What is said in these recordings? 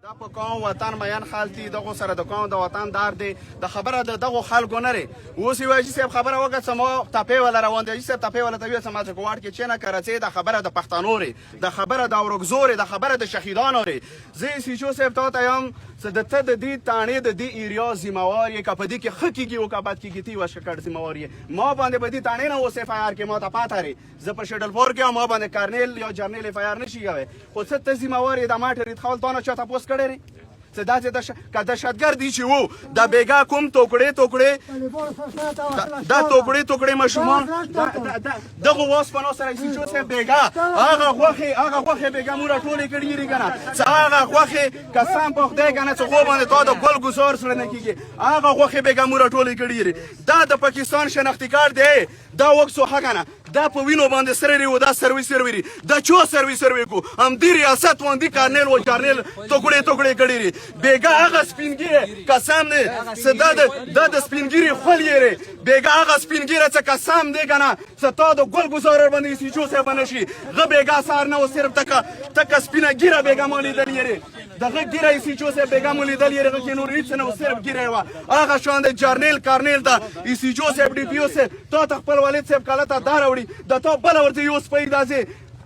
دا په کوم وطن مین خال دي دغه سره د کوم د وطن دار دی د خبره د دغه خلکو نه لري اوس یې وایي چې صاحب خبره وکړه څه مو تپې ولا روان دی صاحب تپې ولا ته ویل څه ماته کوواټ کې چې نه کرځې د خبره د پښتنو لري د خبره د اورګزور د خبره د شهیدانو لري زه سیچو صاحب ته یم څه د ته د دې تانې د دې ایریا ذمہوار یې که په دې کې ښه کېږي او که بد کېږي تی وشه کړ ذمہوار یې ما باندې په دې تانې نه اوس اف آی آر کې ما ته پاته لري زه په شډل فور کې ما باندې کارنیل یا جرنیل اف آی آر نشي کوی خو څه ته ذمہوار یې د ما ټرید خول تا نه چا تپوس کړی دی څه داسې که دهشتګرد دي چې وو د بېګا کوم توکړې دا توکړې ماشومان دغه اوسپنو سره سیچو صاحب بېګا هغه غوښې بېګا مو راټولې کړي دي که نه څه هغه غوښې قسم په خدای که نه څه خو باندې تا د ګل ګزار سره نه کېږي هغه غوښې بېګا مو راټولې کړي دي دا د پاکستان شناختي کارت دی دا وکسو ښه که نه دا په وینو باندې سره و دا سروي دا چو سروي کو همدې ریاست باندې کارنیل و جارنیل توکړې کړي دي بېګا هغه سپینګیری قسم دی څه دا د سپینګیري خول یې دی بېګا هغه سپینګیره څه قسم دی که نه څه تا د ګل ګزارر باندې سیچو صاحب نه شي هغه بېګا سهار نه و صرف تکه سپینه ګیره بېګا ما لیدلې دی دغه ګیره یې سیچو صاحب بېګا مو لیدلې دی هغه کې نور هېڅ نه و صرف ګیره یې وه هغه شان د جارنیل کارنیل ته سیچو صاحب ډي پي او صاحب تا ته خپل والد صاحب کاله ته دا راوړي د تا بله ورته یو سپی داسې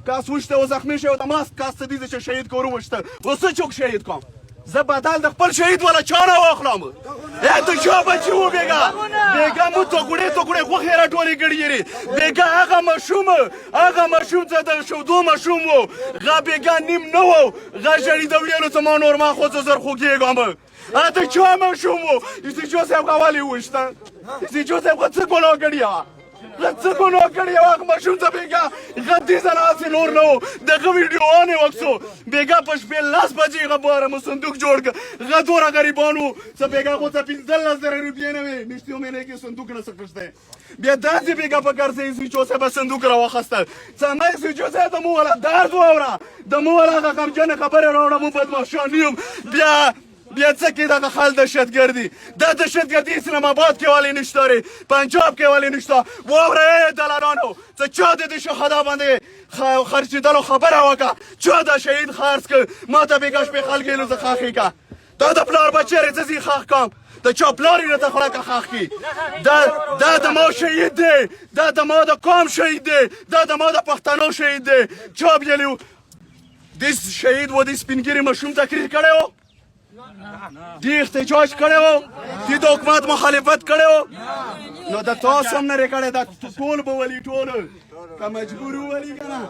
کاس وشته و زخمي شوی ته ما کاس ته دي چې شهید کورو وشته اوس څه چوک شهید کوم زه بدل د خپل شهید والا چا نه واخلم ته چا بچي و بېګا مو توکړې غوښې راټولې کړي دي بېګا هغه ماشوم څه د شودو ماشوم و هغه بېګا نیم نه و هغه ژړېده ویلو څه ما نور ما خو څه زر خوږېږم ته چا ماشوم و سیچو صاحب هغه ولې وویشته سیچو صاحب هغه څه ګناه کړې وه څه ګناه کړې وه هغه ماشوم ته بېګا غدیزه نه هسې نور نه و دغه ویډیوان یې وکسو بېګا په شپې 10 بجې هغه باره مو صندوق جوړ کړ هغه دومره غریبان وو څه بېګا خو څه 15,000 روپۍ نه وې نږدې مینې کې صندوق نه څه کښتی بیا داسې بېګا په کار څه سویچو صاحبه صندوق راواخیسته څه نه سویچو صاحب د مو والا درد واوره د مو والا هغه غمجنې خبرې راوړه مو بدماشان یم بیا څه کې دغه خال دهشتګردي دا دهشتګردي اسلام آباد کې والی نشته ری پنجاب کې والی نشته واوره ای دلالانو څه چا د دې شهدا باندې خرڅېدلو خبره وکړه چا د شهید خرڅ کړ ما ته بېګا شپې خلک ویلو زه خاښې که دا د پلار بچی دی زه ځي خاښ کړم د چا پلار یې راته خړکه خاښ کړي دا د ما شهید دی دا د ما د قوم شهید دی دا د ما د پښتنو شهید دی چا ویلي و دې شهید و دې سپینګیري ماشوم تقریر کړی و دی احتجاج کړی و دی د حکومت مخالفت کړی و نو د تاسو هم نه یې کړی دا ټول به ولي ټول که مجبور وولي که نه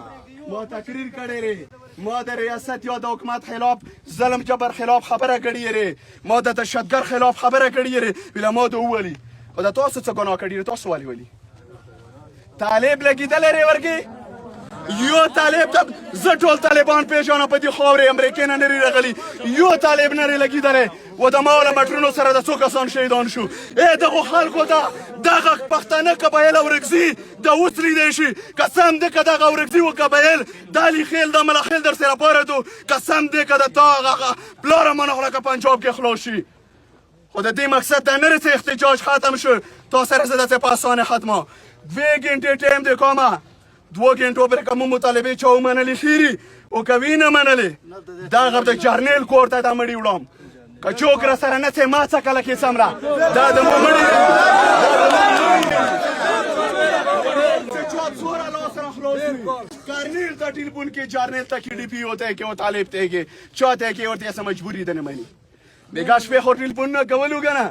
ما تقریر کړی دی ما د ریاست یا د حکومت خلاف ظلم جبر خلاف خبره کړې دی ما د دهشتګرد خلاف خبره کړې دی ویله ما د وولي خو د تاسو څه ګناه کړي دی تاسو ولې ولي طالب لګېدلی دی ورکې یو طالب ته زه ټول طالبان پېژنم په دې خاورې امریکې نه نري راغلي یو طالب نري لګېدلی و د ما له مټرونو سره د څو کسان شهیدان شو دغو خلکو ته دغه پښتانه قبایل اورکزي د اوس لیدی شي قسم دی که دغه اورکزي و قبایل دا لیخیل د ملخیل در سره پارېدو قسم دی که د تا هغه پلاره منغله که پنجاب کې خلاص شي خو د دې مقصد ته نه رسې احتجاج ختم شو تا سره زه داسې په اسانه ختمه 2 ګنټې ټایم دی کومه 2 ګنټو پرې که مو مطالبې چا ومنلې ښې او که وی نه منلې دغه د جرنیل کور ته دا مړي وړم که چوک را سره نه څې ما څه کله کې څمره دا د مو مړي کارنیل ته ټلیفون کې جرنیل ته کې ډي پي او ته کې او طالب ته کې چا ته کې ورته څه مجبوري ده نه مني بېګا شپې خو ټلیفون نه کولو که نه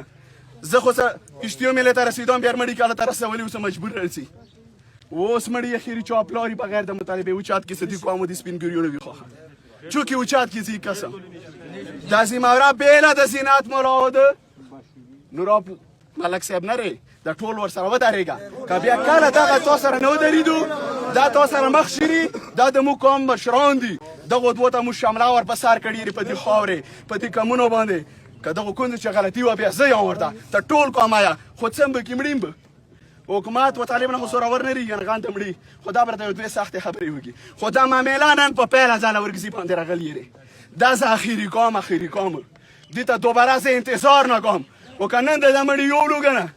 زه خو څه اشتیو مېلې ته رسېدم بیا مډیکاله ته رسولي اوس مجبور رسي اوس مړی اخیری چا پلاری بغیر د مطالبې اوچات کې صدیق کومو د سپینګیریو نه وي خوښه چونکې اوچات کې ځي قسم دا زموره بېله د زینات مراد نوراب ملک صاحب نه دی دا ټول ورسره ودرېږه که بیا کله دغه تا سره نه ودرېدو دا تا سره مخ شري دا د مو قوم مشران دي دغو دوو ته مو شمله ور په سر کړي دي په دې خاورې په دې کمونو باندې که دغو کونځو چې غلطي وه بیا زه یم ورته ته ټول قوم یه خو څه به کې مړیم به حکومت و طالب نه خو زورور نه ریږي نغان ته مړي خو دا به راته یو دوې سختې خبرې وکړي خو دا معامله نن په پیله ځاله ورګزي باندې راغلي دی دا زه اخري کوم دې ته دوباره زه انتظار نه کوم و که نن د دا مړي یوړو که نه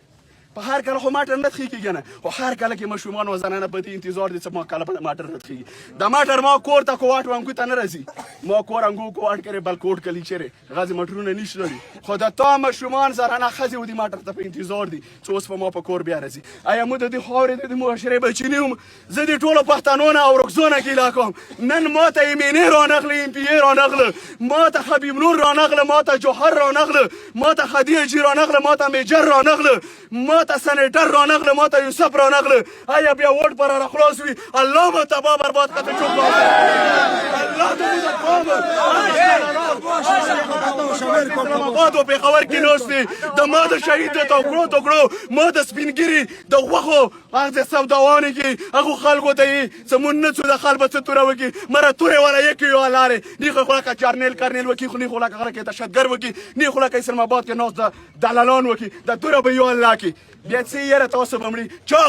په هر کله خو ماټر نه تخیږي کنه خو هر کله کې مشومان و زنانه په دې انتظار دي چې ما کله په ماټر نه تخیږي د ماټر ما کور ته کوټ وانګو ته نه راځي ما کور انګو کوټ کرے بل کوټ کلی چیرې غازی مټرونه نشته دي خو د تا مشومان زنانه خزي و دي ماټر ته په انتظار دي چې اوس په ما په کور بیا راځي آیا مو د دې خاورې د معاشرې بچی نه یم زه د ټولو پښتنو نه او رکزونه کې علاقه نن ما ته ایمینې رانغله ام پی ای رانغله ما ته حبیب نور رانغله ما ته جوهر رانغله ما ته خدیجه رانغله ما ته میجر رانغله ما ته سنټر رانغله ما ته یوسف رانغله آیا بیا ووټ پر را خلاص وي الله مو تبا برباد کړه چوپ الله دې په خبر کې نوستي د ما د شهید ته ټوکړو ما د سپینګری د غوخو هغه سوداوانه کې هغه خلکو ته سمون نه څه د خلک څه تور وکي مره تورې ولا یک یو لاره نه خو خلک چارنل وکي خو نه خلک هغه کې تشدد وکي نه خلک اسلام آباد کې نوز د دلالان وکي د تور به یو الله کې بیا څه یې تاسو بمړي چا